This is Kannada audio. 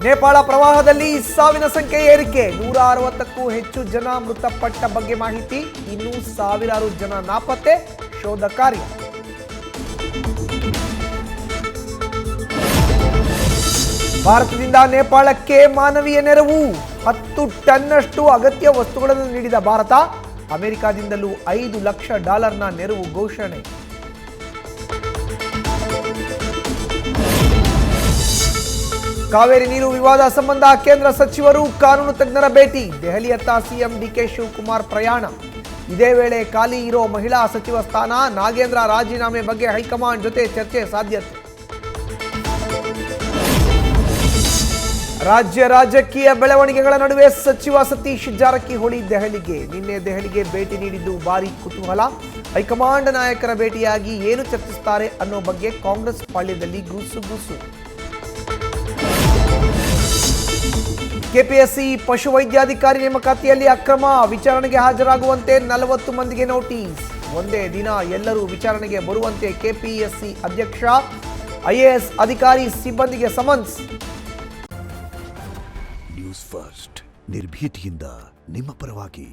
ನೇಪಾಳ ಪ್ರವಾಹದಲ್ಲಿ ಸಾವಿನ ಸಂಖ್ಯೆ ಏರಿಕೆ, 160ಕ್ಕೂ ಹೆಚ್ಚು ಜನ ಮೃತಪಟ್ಟ ಬಗ್ಗೆ ಮಾಹಿತಿ. ಇನ್ನೂ ಸಾವಿರಾರು ಜನ ನಾಪತ್ತೆ, ಶೋಧ ಕಾರ್ಯ. ಭಾರತದಿಂದ ನೇಪಾಳಕ್ಕೆ ಮಾನವೀಯ ನೆರವು, 10 ಟನ್ನಷ್ಟು ಅಗತ್ಯ ವಸ್ತುಗಳನ್ನು ನೀಡಿದ ಭಾರತ. ಅಮೆರಿಕದಿಂದಲೂ $5 ಲಕ್ಷ ನೆರವು ಘೋಷಣೆ. ಕಾವೇರಿ ನೀರು ವಿವಾದ ಸಂಬಂಧ ಕೇಂದ್ರ ಸಚಿವರು ಕಾನೂನು ತಜ್ಞರ ಭೇಟಿ. ದೆಹಲಿಯತ್ತ ಸಿಎಂ ಡಿಕೆ ಶಿವಕುಮಾರ್ ಪ್ರಯಾಣ. ಇದೇ ವೇಳೆ ಖಾಲಿ ಇರೋ ಮಹಿಳಾ ಸಚಿವ ಸ್ಥಾನ, ನಾಗೇಂದ್ರ ರಾಜೀನಾಮೆ ಬಗ್ಗೆ ಹೈಕಮಾಂಡ್ ಜೊತೆ ಚರ್ಚೆ ಸಾಧ್ಯತೆ. ರಾಜ್ಯ ರಾಜಕೀಯ ಬೆಳವಣಿಗೆಗಳ ನಡುವೆ ಸಚಿವ ಸತೀಶ್ ಜಾರಕಿಹೊಳಿ ದೆಹಲಿಗೆ. ನಿನ್ನೆ ದೆಹಲಿಗೆ ಭೇಟಿ ನೀಡಿದ್ದು ಭಾರೀ ಕುತೂಹಲ. ಹೈಕಮಾಂಡ್ ನಾಯಕರ ಭೇಟಿಯಾಗಿ ಏನು ಚರ್ಚಿಸುತ್ತಾರೆ ಅನ್ನೋ ಬಗ್ಗೆ ಕಾಂಗ್ರೆಸ್ ಪಾಳ್ಯದಲ್ಲಿ ಗುಸುಗುಸು. ಕೆಪಿಎಸ್ಸಿ ಪಶುವೈದ್ಯಾಧಿಕಾರಿ ನೇಮಕಾತಿಯಲ್ಲಿ ಅಕ್ರಮ, ವಿಚಾರಣೆಗೆ ಹಾಜರಾಗುವಂತೆ 40 ಮಂದಿಗೆ ನೋಟಿಸ್. ಒಂದೇ ದಿನ ಎಲ್ಲರೂ ವಿಚಾರಣೆಗೆ ಬರುವಂತೆ ಕೆಪಿಎಸ್ಸಿ ಅಧ್ಯಕ್ಷ, ಐಎಎಸ್ ಅಧಿಕಾರಿ ಸಿಬ್ಬಂದಿಗೆ ಸಮನ್ಸ್. ನ್ಯೂಸ್ ಫಸ್ಟ್, ನಿರ್ಭೀತಿಯಿಂದ ನಿಮ್ಮ ಪರವಾಗಿ.